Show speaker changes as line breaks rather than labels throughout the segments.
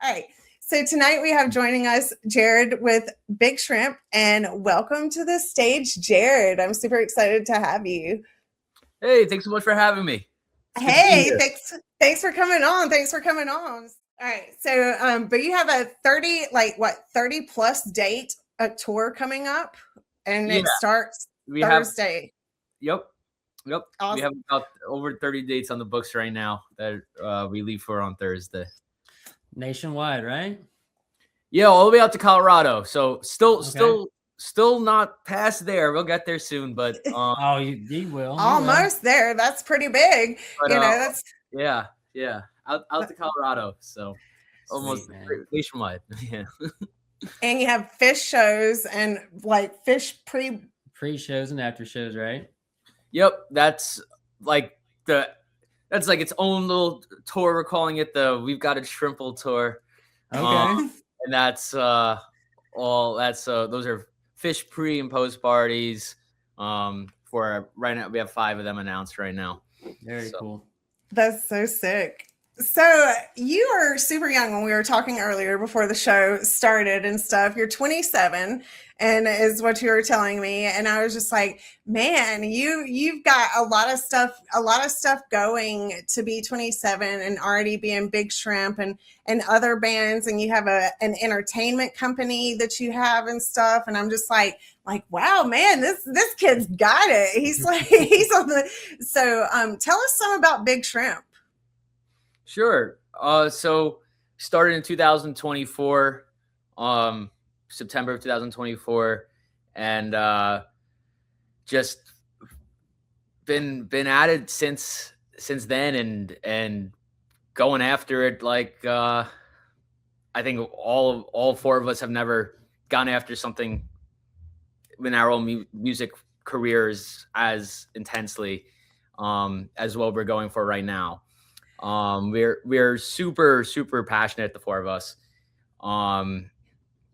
All right. So tonight we have joining us Jared with Big Shrimp, and welcome to the stage, Jared. I'm super excited to have you.
Hey, thanks so much for having me.
Hey, thanks for coming on. Thanks for coming on. All right. So, but you have a 30 plus date a tour coming up, and it starts Thursday.
Yep.
Awesome.
We have about over 30 dates on the books right now that we leave for on Thursday.
Nationwide, right?
Yeah, all the way out to Colorado. So still not past there. We'll get there soon, but
you will.
Almost there. That's pretty big.
But,
that's
out to Colorado. So almost nationwide. Yeah.
And you have fish shows and like fish
pre-shows and after shows, right?
Yep, that's like its own little tour. We're calling it the We've Got a Shrimple tour.
Okay.
And that's those are fish pre and post parties. For right now, we have 5 of them announced right now.
Very cool.
That's so sick. So you were super young when we were talking earlier before the show started and stuff. You're 27 and is what you were telling me. And I was just like, man, you've got a lot of stuff going to be 27 and already be in Big Shrimp and other bands. And you have an entertainment company that you have and stuff. And I'm just like, wow, man, this kid's got it. He's like, he's on the, so tell us some about Big Shrimp.
Sure. So started in 2024, September of 2024, and just been at it since then, and going after it like I think all 4 of us have never gone after something in our own music careers as intensely as what we're going for right now. We're super, super passionate, the 4 of us.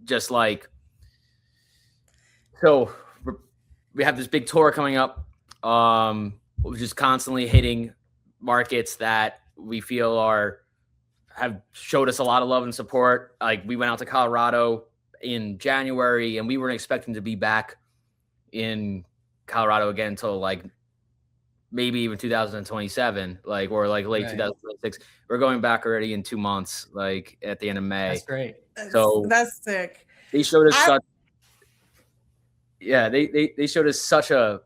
Just like, so we have this big tour coming up. We're just constantly hitting markets that we feel have showed us a lot of love and support. Like, we went out to Colorado in January, and we weren't expecting to be back in Colorado again until like maybe even 2027, or late 2026. We're going back already in 2 months, like at the end of May.
That's great.
So
that's sick.
They showed us they showed us such a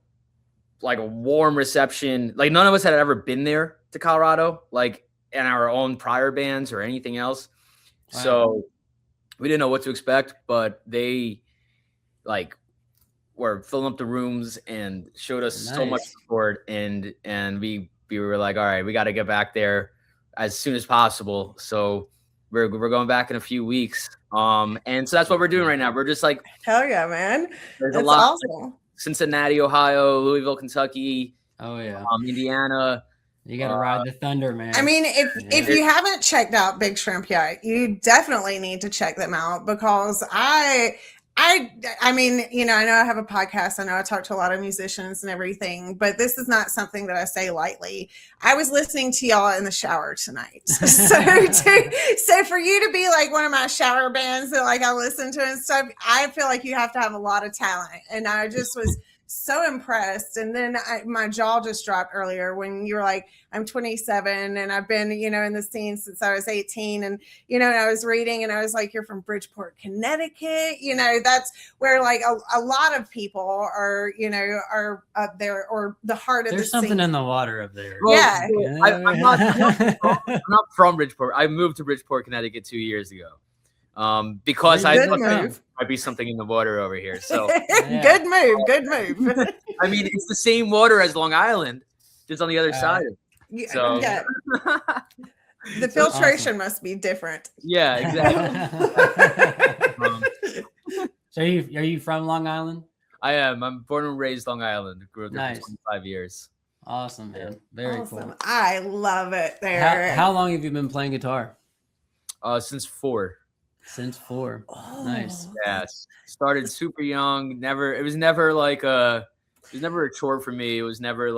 warm reception. Like, none of us had ever been there to Colorado, like in our own prior bands or anything else. Wow. So we didn't know what to expect, but they were filling up the rooms and showed us so much support, and we were like, all right, we got to get back there as soon as possible. So we're going back in a few weeks. And so that's what we're doing right now. We're just like,
hell yeah, man.
There's a lot, awesome. Cincinnati, Ohio, Louisville, Kentucky.
Oh yeah.
Indiana.
You got to ride the thunder, man.
I mean, if you haven't checked out Big Shrimp yet, you definitely need to check them out, because I mean, I know I have a podcast. I know I talk to a lot of musicians and everything, but this is not something that I say lightly. I was listening to y'all in the shower tonight. So for you to be like one of my shower bands that I listen to and stuff, I feel like you have to have a lot of talent. And I just was so impressed. And then my jaw just dropped earlier when you were like, I'm 27 and I've been, in the scene since I was 18. And, and I was reading and I was like, you're from Bridgeport, Connecticut. That's where a lot of people are, are up there, or the heart of the scene.
There's something in the water up there.
Well, yeah. I'm not from Bridgeport. I moved to Bridgeport, Connecticut 2 years ago. Because I thought there might be something in the water over here. So
Good move.
I mean, it's the same water as Long Island, just on the other side. So
yeah. The filtration must be different.
Yeah, exactly.
So are you from Long Island?
I am. I'm born and raised Long Island. Grew up there for 25 years.
Awesome, man. Very cool.
I love it there.
How long have you been playing guitar?
Since 4.
Since 4. Oh. Nice.
Yes. Started super young. It was never a chore for me. It was never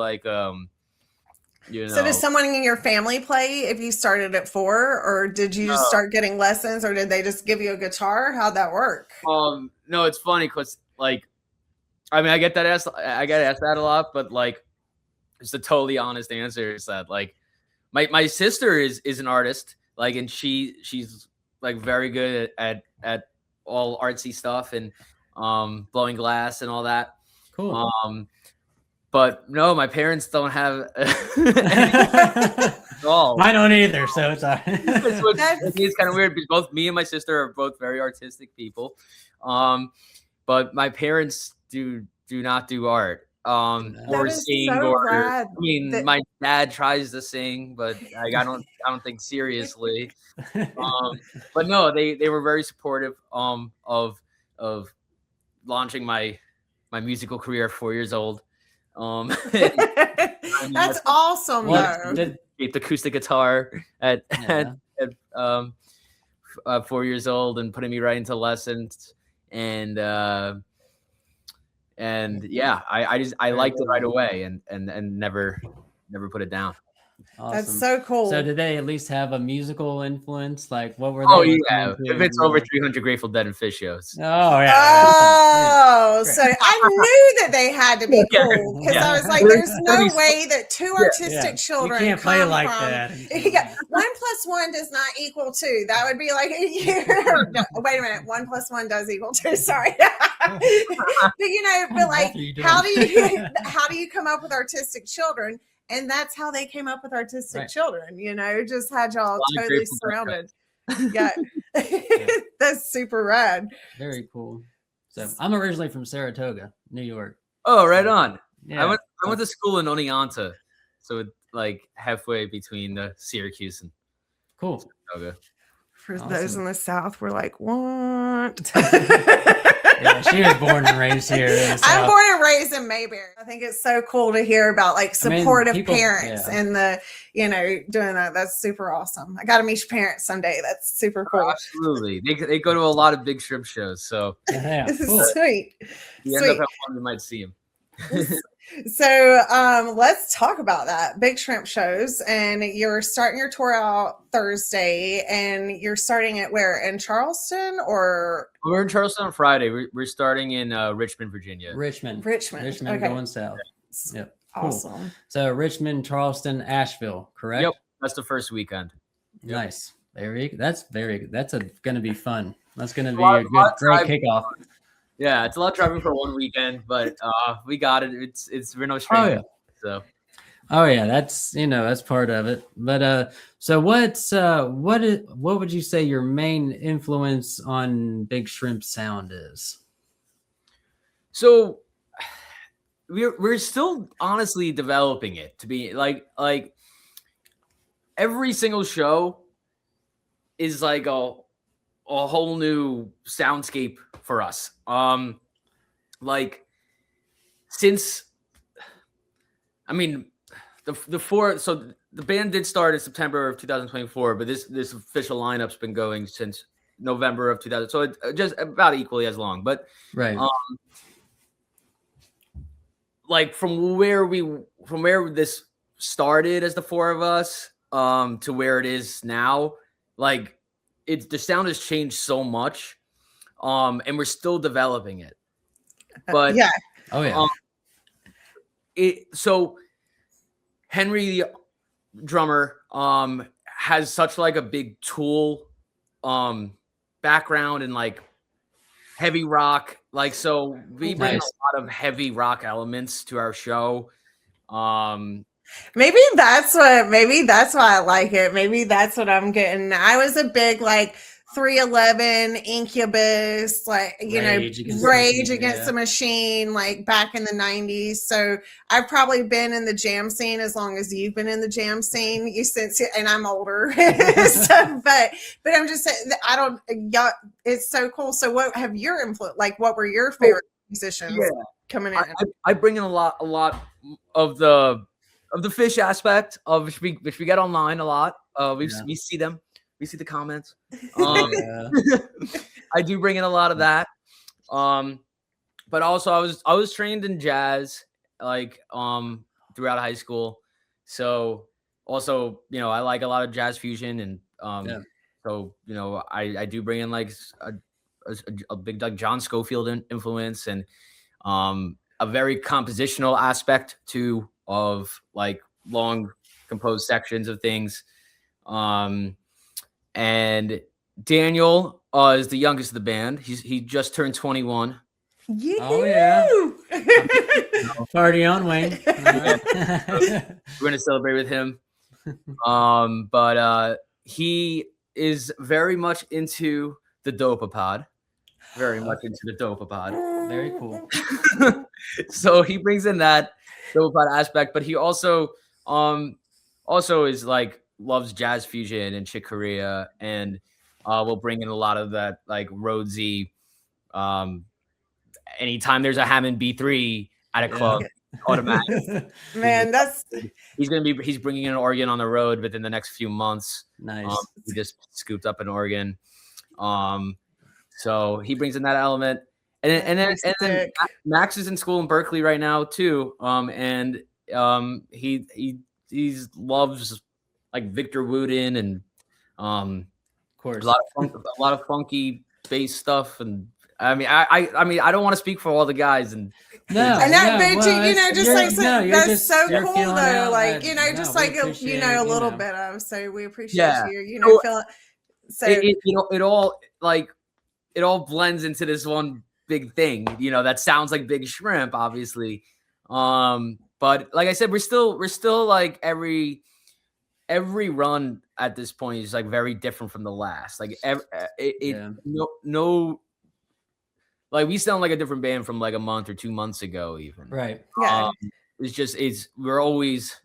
You
So
know,
does someone in your family play if you started at 4, or did you just start getting lessons, or did they just give you a guitar? How'd that work?
no, it's funny because like, I mean, I get asked that a lot, but like, it's the totally honest answer is that like, my sister is an artist, like, and she's like very good at all artsy stuff and blowing glass and all that.
Cool.
But no, my parents don't have at all.
Mine don't either, so it's
it's kind of weird because both me and my sister are both very artistic people. But my parents do not do art. Or sing,
so
or
rad
I mean, my dad tries to sing, but like, I don't think seriously. But no, they were very supportive of launching my musical career at 4 years old.
That's awesome, though.
The acoustic guitar at 4 years old and putting me right into lessons, and yeah, I liked it right away and never put it down.
Awesome.
That's so cool.
So did they at least have a musical influence? Like what were they?
Oh yeah, if it's over 300 Grateful Dead and Fish shows.
Oh yeah.
Oh, so I knew that they had to be cool because I was like, "There's no way that two artistic children
you can't play like
from,
that."
1 + 1 does not equal 2. That would be like, no, wait a minute, 1 + 1 does equal 2. Sorry, but but like, how do you come up with artistic children? And that's how they came up with artistic children, just had y'all totally surrounded. Yeah. That's super rad.
Very cool. So I'm originally from Saratoga, New York.
Oh, right on.
Yeah.
I went to school in Oneonta, so it's like halfway between Syracuse and Saratoga.
For those in the South, we're like, what?
Yeah, she was born and raised here.
I'm born and raised in Mayberry. I think it's so cool to hear about like supportive parents and doing that. That's super awesome. I got to meet your parents someday. That's super cool.
Oh, absolutely. They go to a lot of Big Shrimp shows, so
cool.
Sweet.
You end up at one, you might see him.
So let's talk about that. Big Shrimp shows, and you're starting your tour out Thursday, and you're starting it where, in Charleston, or
we're in Charleston on Friday. We're starting in Richmond, Virginia.
Richmond
okay.
Going south. Yep.
Awesome.
Cool. So Richmond, Charleston, Asheville, correct?
Yep. That's the first weekend. Yep.
Nice. That's going to be fun. That's going to be a great kickoff.
Yeah, it's a lot of driving for one weekend, but we got it. It's we're no strangers. So.
Oh yeah, that's part of it. But so what would you say your main influence on Big Shrimp sound is?
So we're still honestly developing it to be like every single show is like a whole new soundscape for us. Like since the band did start in September of 2024, but this official lineup's been going since November of 2000. So it's just about equally as long, but
right.
Like from where this started as the four of us, to where it is now, like the sound has changed so much. And we're still developing it, but so Henry, the drummer, has such like a big Tool, background and like heavy rock, like, so we bring a lot of heavy rock elements to our show.
Maybe that's why I like it. Maybe that's what I'm getting. I was a big like 311, Incubus, like, Rage Against the Machine, like back in the 90s. So I've probably been in the jam scene as long as you've been in the jam scene. And I'm older. So, but I'm just saying, it's so cool. So what have your influence, like what were your favorite musicians coming in?
I bring in a lot of the Fish aspect of which we get online a lot. We see them. We see the comments. I do bring in a lot of that. But also I was trained in jazz, like throughout high school. So also, I like a lot of jazz fusion, and so I do bring in like a big like John Scofield influence, and a very compositional aspect too of like long composed sections of things. And Daniel is the youngest of the band. He just turned 21.
Oh yeah. Party on, Wayne.
We're gonna celebrate with him. But he is very much into the Dopapod. Very much into the Dopapod.
Very cool.
So he brings in that Dopapod aspect, but he also is like loves jazz fusion and Chick Corea, and will bring in a lot of that like Rhodesy. Anytime there's a Hammond B3 at a club, automatic.
Man,
he's bringing in an organ on the road within the next few months.
Nice.
He just scooped up an organ. So he brings in that element. And then Max is in school in Berkeley right now too. And he loves like Victor Wooten and
of course
a lot of funky bass stuff. And I mean I don't want to speak for all the guys, and
that's so cool though. Like just like a little bit of. So we appreciate you. Feeling so
it all blends into this one big thing. That sounds like Big Shrimp, obviously. But like I said, we're still like every run at this point is like very different from the last. Like like we sound like a different band from like a month or 2 months ago, even.
Right.
Yeah.
We're always.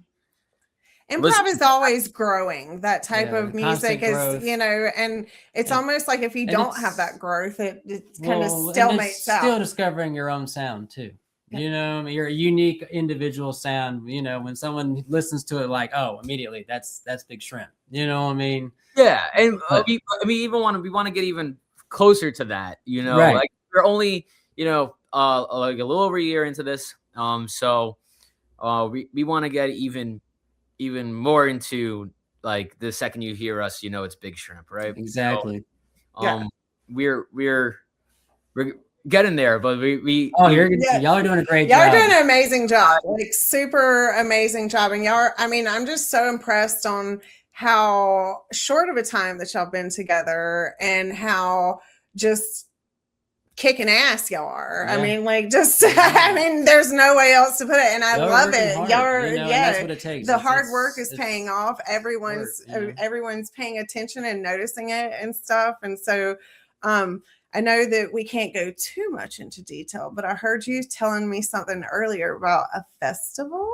Improv is always growing. That type of music is, and it's almost like if you don't have that growth, it kind of stalemates out.
Still discovering your own sound too. Your unique individual sound. When someone listens to it, like, oh, immediately that's Big Shrimp. You know what I mean?
Yeah, and we want to get even closer to that.
Right.
Like we're only like a little over a year into this. So we want to get even more into like the second you hear us, it's Big Shrimp, right?
Exactly.
So, we're getting there, but
y'all are doing a great
job.
Y'all
are doing an amazing job, like super amazing job. And I'm just so impressed on how short of a time that y'all been together and how just kicking ass y'all are.
Yeah.
There's no way else to put it. And I love it.
Hard,
y'all are,
and that's what it takes.
The hard work is paying off. Everyone's paying attention and noticing it and stuff. And so, I know that we can't go too much into detail, but I heard you telling me something earlier about a festival.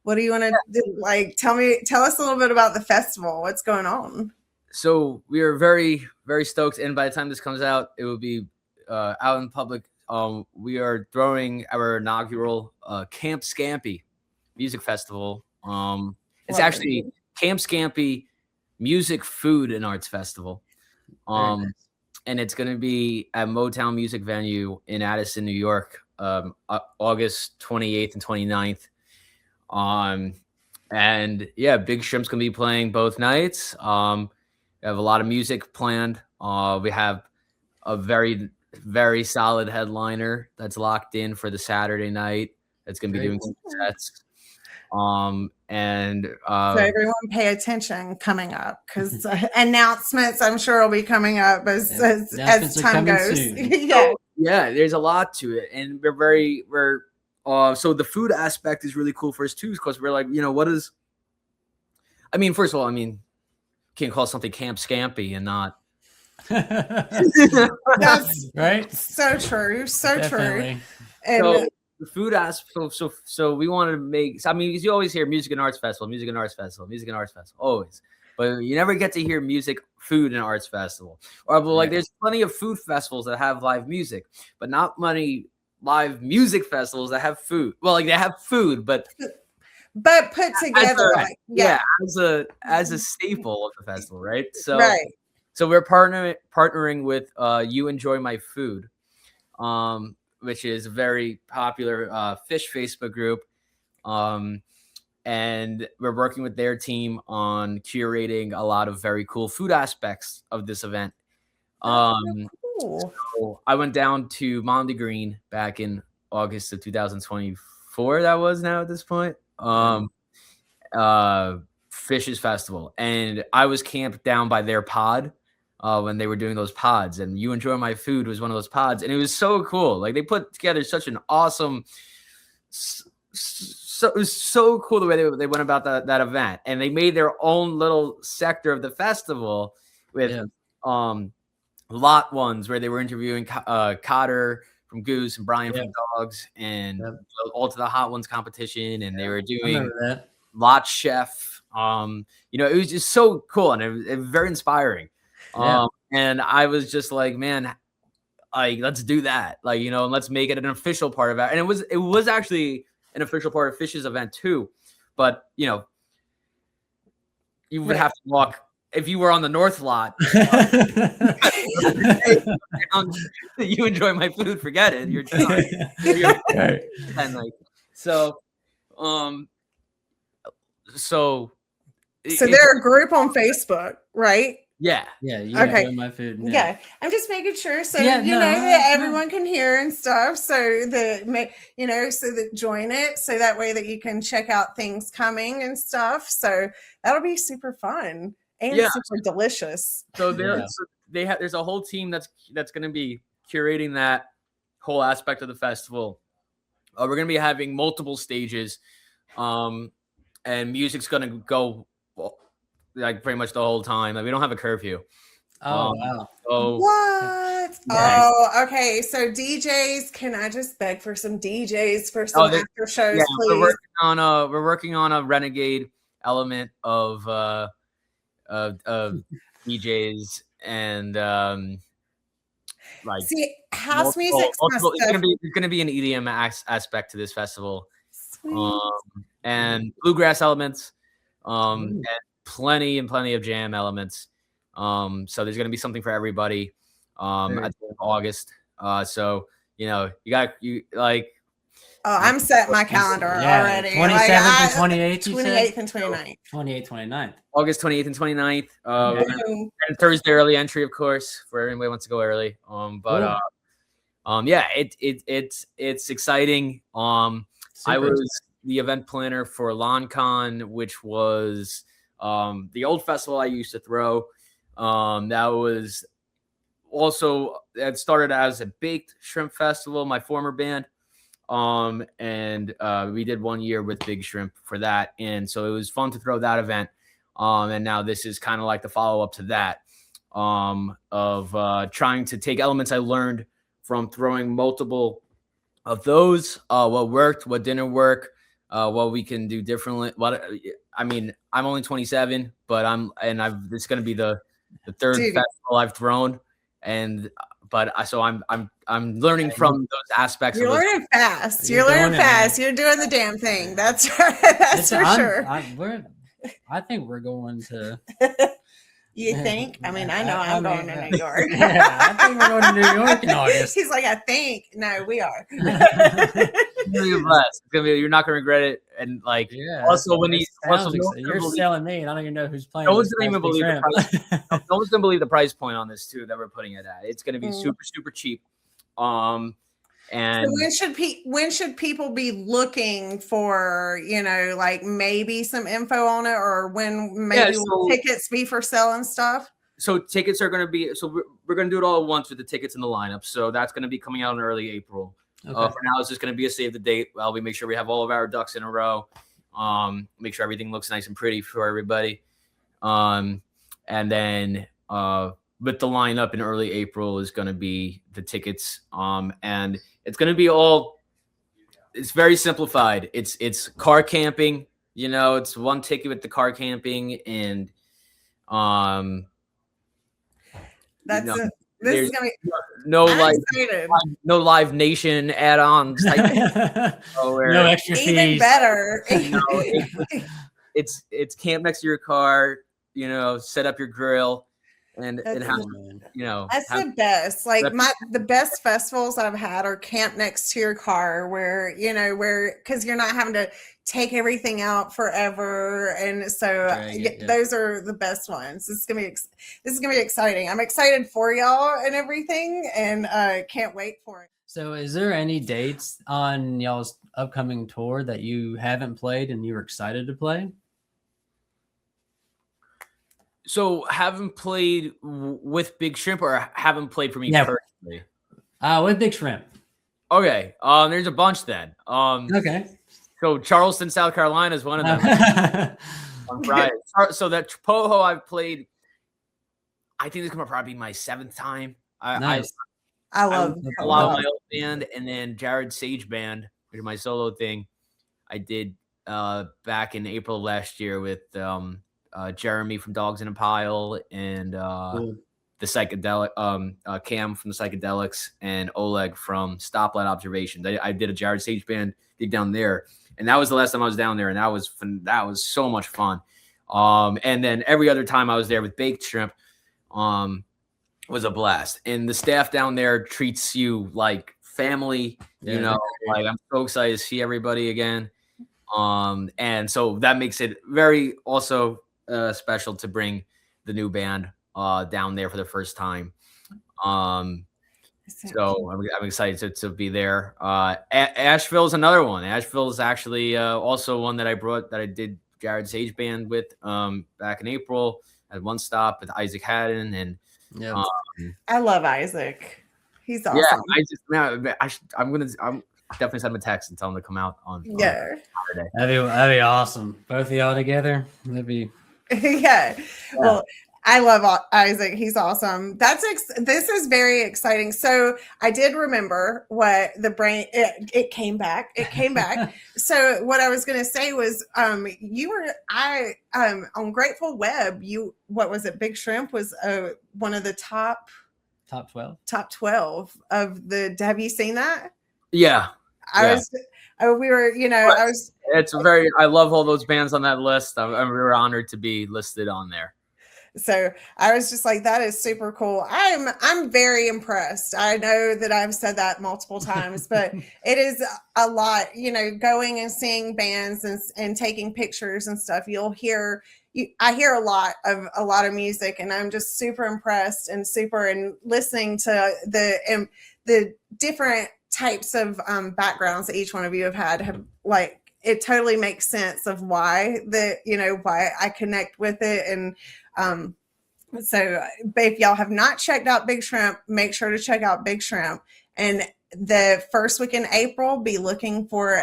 What do you want to do? Like, tell us a little bit about the festival. What's going on?
So we are very, very stoked. And by the time this comes out, it will be out in public. We are throwing our inaugural Camp Scampi music festival. It's actually Camp Scampi Music, Food, and Arts Festival. And it's going to be at Motown Music Venue in Addison, New York, August 28th and 29th. And yeah, Big Shrimp's going to be playing both nights. We have a lot of music planned. We have a very, very solid headliner that's locked in for the Saturday night. That's going to be doing some sets. So
everyone pay attention coming up, because announcements I'm sure will be coming up as time goes.
Yeah, there's a lot to it, and so the food aspect is really cool for us too, because we're like, first of all, can't call something Camp Scampi and not.
That's
right.
So true. So
Definitely.
True. And
the food aspect. So we wanted to make. You always hear music and arts festival, always, but you never get to hear music, food, and arts festival. Or there's plenty of food festivals that have live music, but not many live music festivals that have food. Well, like they have food, but
put together,
as a staple of the festival, right? So
right.
So we're partnering with You Enjoy My Food, which is a very popular fish Facebook group. and we're working with their team on curating a lot of very cool food aspects of this event.
That's so cool.
So I went down to Monty Green back in August of 2024. That was now at this point. Fishes Festival, and I was camped down by their pod when they were doing those pods, and You Enjoy My Food was one of those pods, and it was so cool. Like, they put together such an awesome, so it was so cool the way they went about that event, and they made their own little sector of the festival with lot ones where they were interviewing Cotter from Goose and Brian from Dogs, and all to the Hot Ones competition, and they were doing Lot Chef. It was just so cool, and it was very inspiring. And I was just like, man, like, let's do that. Like, and let's make it an official part of it. And it was actually an official part of Fish's event too. But, you would have to walk if you were on the North lot. You Enjoy My Food, forget it. You're done. And like, so
they're a group on Facebook, right?
Yeah.
You
okay.
Enjoy My Food.
Yeah. I'm just making sure that everyone can hear and stuff. So that join it, so that way that you can check out things coming and stuff. So that'll be super fun and super delicious.
So there's a whole team that's going to be curating that whole aspect of the festival. We're going to be having multiple stages, and music's going to go like pretty much the whole time. Like, we don't have a curfew.
Wow.
So,
what?
Nice.
Oh, okay. So DJs, can I just beg for some DJs for some after shows, please?
We're working on a renegade element of DJs, and
see, house music.
It's gonna be an EDM aspect to this festival, and bluegrass elements, and plenty of jam elements. So there's gonna be something for everybody at the end of August. So
I'm setting my calendar already.
27th and 28th.
28th and 29th.
29th.
August 28th and 29th. And Thursday early entry, of course, for anybody who wants to go early. It's exciting. I was the event planner for LawnCon, which was the old festival I used to throw. That was also, it started as a baked shrimp festival, my former band. And we did 1 year with Big Shrimp for that. And so it was fun to throw that event. And now this is kind of like the follow-up to that, of trying to take elements I learned from throwing multiple of those, what worked, what didn't work, what we can do differently. I'm only 27, but it's going to be the third festival I've thrown. I'm learning from those aspects.
You're learning fast. You're learning fast. You're doing the damn thing. That's right. That's for sure.
I think we're going to.
You think? I mean, I know I'm going to New York.
Yeah, I think we're going to New York in August.
He's like, I think. No, we are.
It's gonna be. You're not gonna regret it. And also when
you're selling me, and I don't even know who's playing.
No one's gonna even believe the price. No one's gonna believe the price point on this too that we're putting it at. It's gonna be super, super cheap. And
so when should people be looking for, maybe some info on it, or when will tickets be for sale and stuff?
So tickets are going to be, we're going to do it all at once with the tickets in the lineup. So that's going to be coming out in early April. Okay. For now, it's just going to be a save the date. We make sure we have all of our ducks in a row. Make sure everything looks nice and pretty for everybody. And then with the lineup in early April is going to be the tickets. And it's going to be it's very simplified. It's car camping, it's one ticket with the car camping, and
this is gonna be
no Live Nation add-ons,
no extra fees.
Even better.
It's camp next to your car, set up your grill. And
that's
the
best. Like the best festivals I've had are camp next to your car, where because you're not having to take everything out forever, and so those are the best ones. This is gonna be exciting. I'm excited for y'all and everything, and can't wait for it.
So is there any dates on y'all's upcoming tour that you haven't played and you're excited to play?
So haven't played with Big Shrimp, or haven't played for me personally?
With Big Shrimp.
Okay. There's a bunch then.
Okay.
So Charleston, South Carolina is one of them. On Friday. So that Poho I've played, I think this is gonna probably be my 7th time.
I love
a lot of my old band, and then Jared Sage Band, which is my solo thing. I did back in April of last year with Jeremy from Dogs in a Pile, and the psychedelic Cam from the Psychedelics, and Oleg from Stoplight Observations. I did a Jared Sage Band gig down there, and that was the last time I was down there, and that was fun. That was so much fun. And then every other time I was there with Baked Shrimp was a blast, and the staff down there treats you like family. You know, like I'm so excited to see everybody again. And so that makes it very also special to bring the new band down there for the first time. So I'm excited to be there. Asheville is another one. Asheville is actually also one that I did Jared Sage Band with back in April at one stop with Isaac Haddon, and
I love Isaac. He's awesome.
Yeah, I'm definitely send him a text and tell him to come out on Saturday.
That'd be awesome. Both of y'all together. That'd be
Well, I love Isaac. He's awesome. This is very exciting. So I did remember what the brain, it came back. It came back. So what I was going to say was, on Grateful Web, what was it? Big Shrimp was one of the top 12 of have you seen that?
Yeah.
I
love all those bands on that list. I'm very honored to be listed on there.
So I was just like, that is super cool. I'm very impressed. I know that I've said that multiple times, but it is a lot, going and seeing bands and taking pictures and stuff. I hear a lot of music, and I'm just super impressed and listening to the different types of backgrounds that each one of you have had it totally makes sense of why I connect with it. And so if y'all have not checked out Big Shrimp, make sure to check out Big Shrimp. And the first week in April, be looking for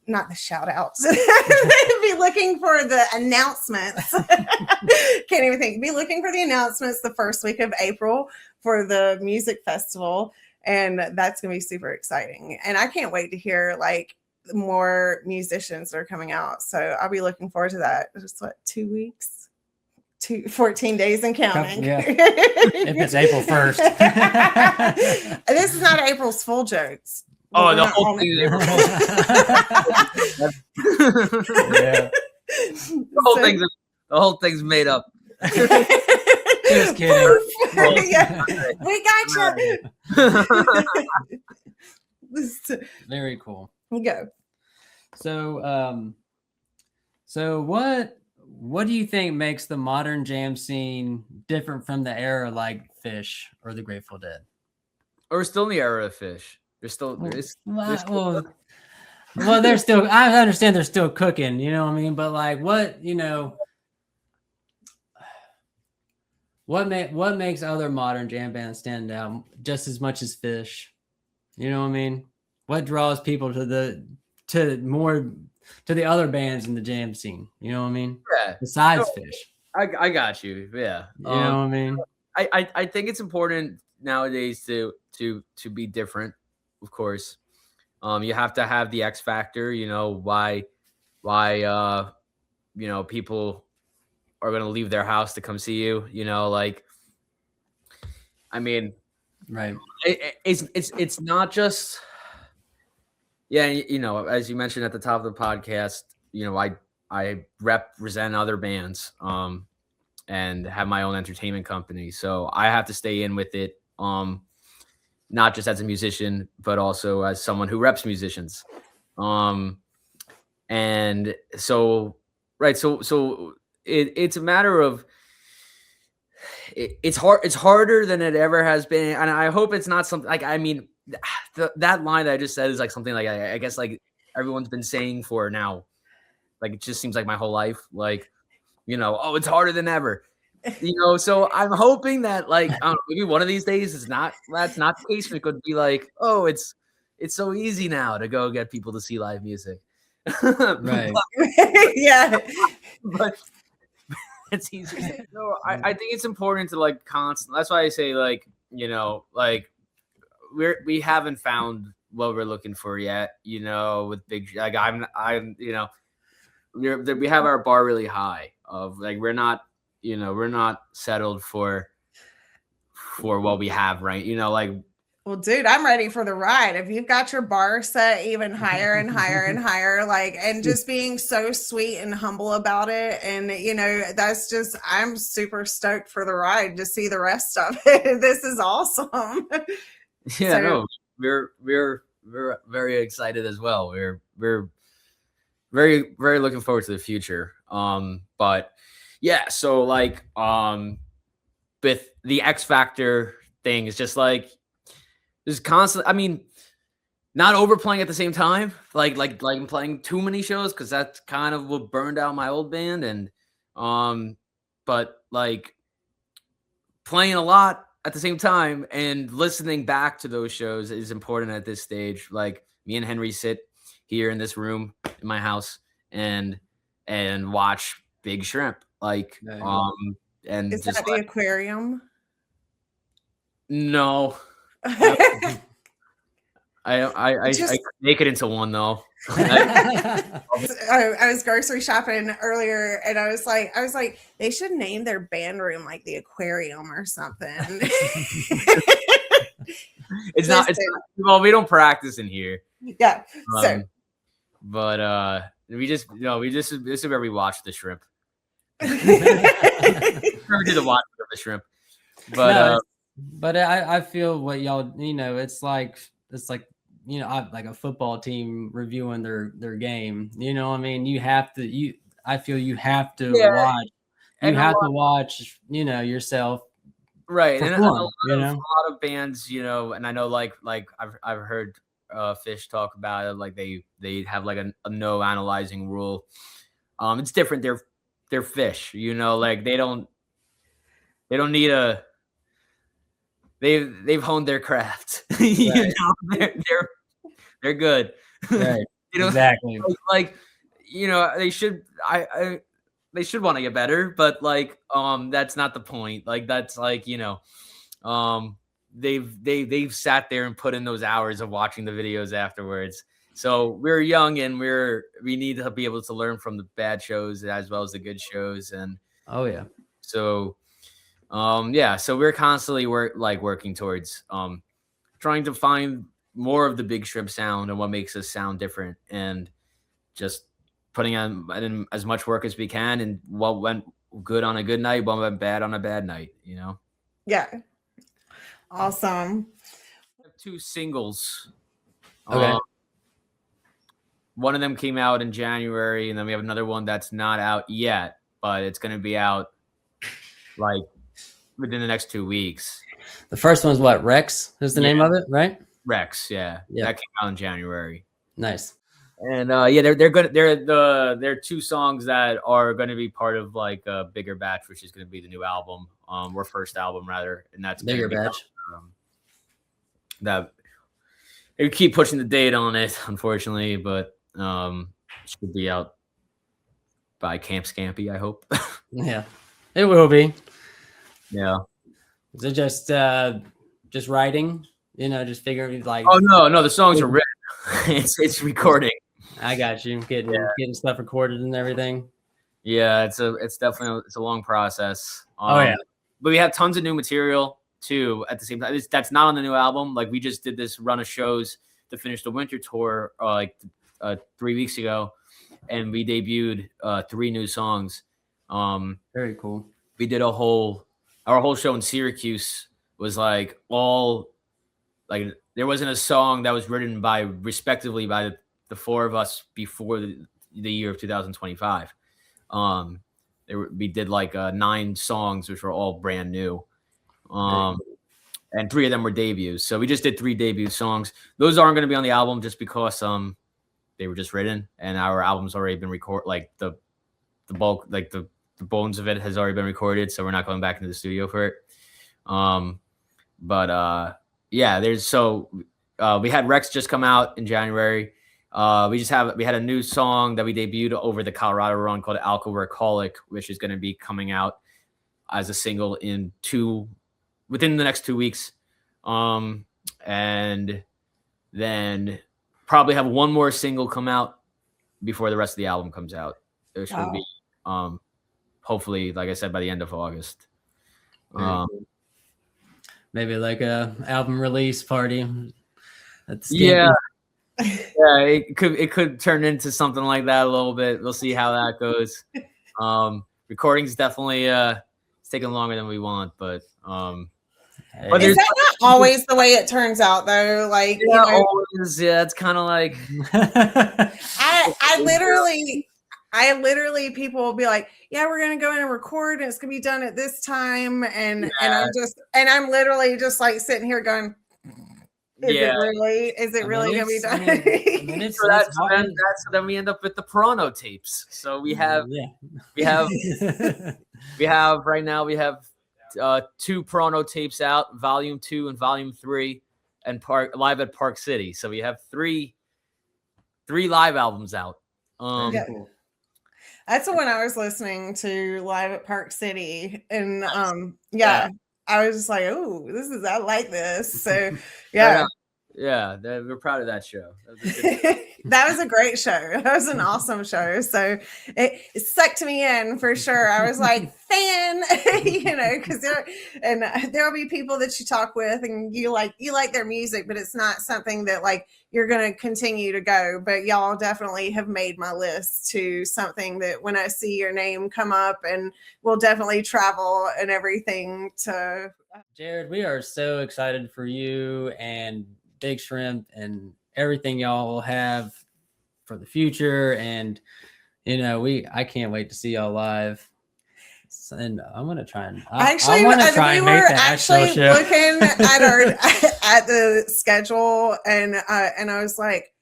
not the shout outs. Be looking for the announcements. Can't even think. Be looking for the announcements the first week of April for the music festival. And that's going to be super exciting. And I can't wait to hear more musicians that are coming out. So I'll be looking forward to that. Just 2 weeks? 14 days and counting.
Yeah. If it's April 1st.
This is not April's full jokes.
Oh, the whole thing. The whole thing's made up.
Just kidding.
We got you.
Very cool.
Go.
So what do you think makes the modern jam scene different from the era like Fish or the Grateful Dead?
Or we're still in the era of Fish. They're still.
Well, they're still. I understand they're still cooking. You know what I mean? But what makes other modern jam bands stand out just as much as Fish? You know what I mean? What draws people to the other bands in the jam scene? You know what I mean?
Yeah.
Besides Fish.
I got you. Yeah.
You know what I mean?
I think it's important nowadays to be different. Of course, you have to have the X factor. Why people are going to leave their house to come see you.
Right.
It's not just. Yeah, as you mentioned at the top of the podcast, I represent other bands, and have my own entertainment company, so I have to stay in with it. not just as a musician, but also as someone who reps musicians. And so, right. So it's a matter of, it's hard. It's harder than it ever has been. And I hope it's not something like, I mean, that line that I just said is like something like, I guess like everyone's been saying for now. Like, it just seems like my whole life, like, oh, it's harder than ever. So I'm hoping that, like, I don't know, maybe one of these days that's not the case. It could be like, oh, it's so easy now to go get people to see live music.
Right.
Yeah.
But it's easy. So I think it's important to like constant. That's why I say, like, like we haven't found what we're looking for yet. With big, like I'm we have our bar really high of like, we're not settled for what we have, right? Like,
well, dude, I'm ready for the ride. If you've got your bar set even higher and higher and higher, like, and just being so sweet and humble about it. And, that's just, I'm super stoked for the ride to see the rest of it. This is awesome.
Yeah, no, we're very excited as well. We're very, very looking forward to the future. But yeah, so like, with the X Factor thing, is just like, there's constant. I mean, not overplaying at the same time, like playing too many shows, because that's kind of what burned out my old band. And but like playing a lot at the same time and listening back to those shows is important at this stage. Like, me and Henry sit here in this room in my house and watch Big Shrimp. Like, and
is
just
that the aquarium?
No. I make it into one though.
I was grocery shopping earlier, and I was like, they should name their band room like the aquarium or something.
It's not. Well, we don't practice in here.
Yeah.
But this is where we watch the shrimp. We do the watching of the shrimp. But
but I feel what y'all, it's like like a football team reviewing their game. I mean, I feel you have to watch. You have to watch, yourself.
Right. And
perform,
a lot of bands, and I know like I've heard Fish talk about it, like they have like a no analyzing rule. It's different. They're Fish, like they don't need a. They've honed their craft. Right. They're good.
Right. Exactly.
Like, they should. They should want to get better, but like, that's not the point. Like, that's like, they've sat there and put in those hours of watching the videos afterwards. So we're young and we need to be able to learn from the bad shows as well as the good shows. And so so we're constantly working towards trying to find more of the Big Shrimp sound and what makes us sound different, and just putting in as much work as we can, and what went good on a good night, what went bad on a bad night,
Yeah. Awesome.
We have 2 singles.
Okay.
One of them came out in January, and then we have another one that's not out yet, but it's going to be out like within the next 2 weeks.
The first one's what? Rex is the name of it, right?
Rex, yeah. That came out in January.
Nice.
And they're good. They're 2 songs that are going to be part of like a bigger batch, which is going to be the new album, or first album rather, and that's
bigger batch.
That they keep pushing the date on it, unfortunately, but should be out by Camp Scampi, I hope.
Yeah, it will be.
Yeah.
Is it just writing? Just figuring like.
Oh no, the songs are written. it's recording.
I got you. Getting stuff recorded and everything.
Yeah, it's definitely a long process.
But
we have tons of new material too at the same time. That's not on the new album. Like, we just did this run of shows to finish the winter tour 3 weeks ago, and we debuted 3 new songs.
Very cool.
We did our whole show in Syracuse was like all like there wasn't a song that was written by respectively by the four of us before the year of 2025. We did like 9 songs, which were all brand new. And 3 of them were debuts. So we just did 3 debut songs. Those aren't going to be on the album just because they were just written, and our album's already been recorded. Like the bulk, like the bones of it has already been recorded. So we're not going back into the studio for it. Yeah, we had Rex just come out in January. We had a new song that we debuted over the Colorado run called Alcoholic, which is going to be coming out as a single within the next 2 weeks. And then probably have one more single come out before the rest of the album comes out. Which will be hopefully, like I said, by the end of August.
Maybe like a album release party.
Yeah, it could turn into something like that a little bit. We'll see how that goes. Recording's definitely it's taking longer than we want, but
is that not always the way it turns out though? Like,
always, it's kind of like
I literally people will be like, yeah, we're gonna go in and record and it's gonna be done at this time, and I'm literally just like sitting here going, is it really gonna be done?
So then we end up with the Prono tapes. So we have right now 2 Prono tapes out, Volume 2 and Volume 3, and live at Park City. So we have 3 live albums out.
Cool.
That's the one I was listening to live at Park City, and I was just like, oh, I like this. So yeah.
Yeah, we're proud of that show.
That was a great show. That was an awesome show. So it sucked me in for sure. I was like, fan, because there'll be people that you talk with and you like their music, but it's not something that like you're going to continue to go. But y'all definitely have made my list to something that when I see your name come up, and we'll definitely travel and everything to.
Jared, we are so excited for you and Big Shrimp and everything y'all will have for the future, and I can't wait to see y'all live. And I'm gonna try and
we were actually looking at the schedule, and I was like,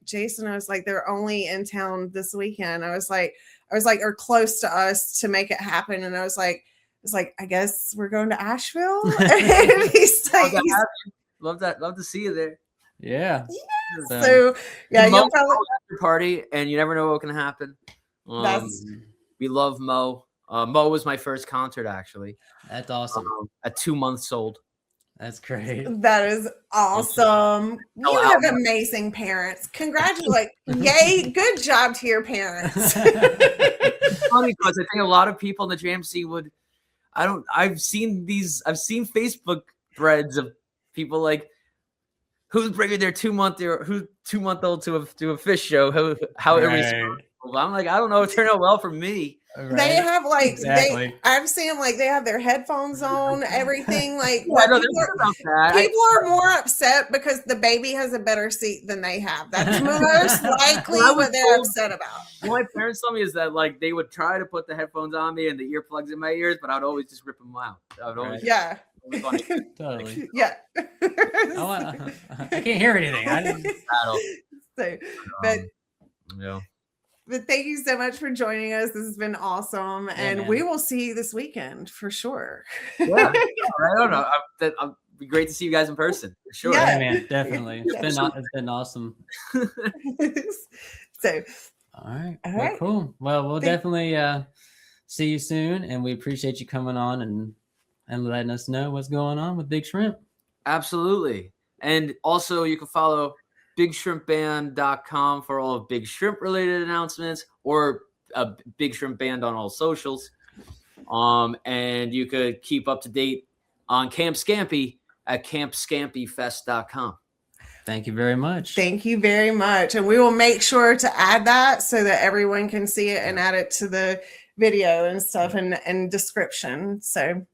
Jason, I was like, they're only in town this weekend. I was like, or close to us to make it happen, and I was like, I guess we're going to Asheville. And he's like,
love to see you there.
Yeah.
So yeah, you'll probably
party, and you never know what can happen. We love Mo. Mo was my first concert, actually.
That's awesome.
At 2 months old.
That's great.
That is awesome. You have amazing parents. Congratulations. Yay. Good job to your parents.
It's funny because I think a lot of people in the JMC I've seen Facebook threads of people like, who's bringing their 2-month-old to a fish show? How irresponsible. I'm like, I don't know. It turned out well for me.
Right.
They have I've seen them like they have their headphones on, everything. Like people are more upset because the baby has a better seat than they have. That's most likely what they're upset about.
What my parents told me is that like they would try to put the headphones on me and the earplugs in my ears, but I'd always just rip them out.
Totally.
Yeah.
I can't hear anything. I didn't.
But thank you so much for joining us. This has been awesome, and we will see you this weekend for sure.
Yeah, I don't know. It'd be great to see you guys in person for sure.
Yeah, man, definitely. It's been awesome.
So,
all right, cool. Well, we'll definitely see you soon, and we appreciate you coming on and letting us know what's going on with Big Shrimp.
Absolutely, and also you can follow BigShrimpBand.com for all of Big Shrimp related announcements, or Big Shrimp Band on all socials. And you could keep up to date on Camp Scampi at CampScampiFest.com.
Thank you very much.
Thank you very much. And we will make sure to add that so that everyone can see it and add it to the video and stuff and description. So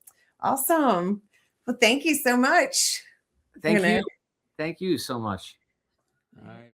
awesome. Well, thank you so much.
Thank
know.
you. Thank you so much.
All right.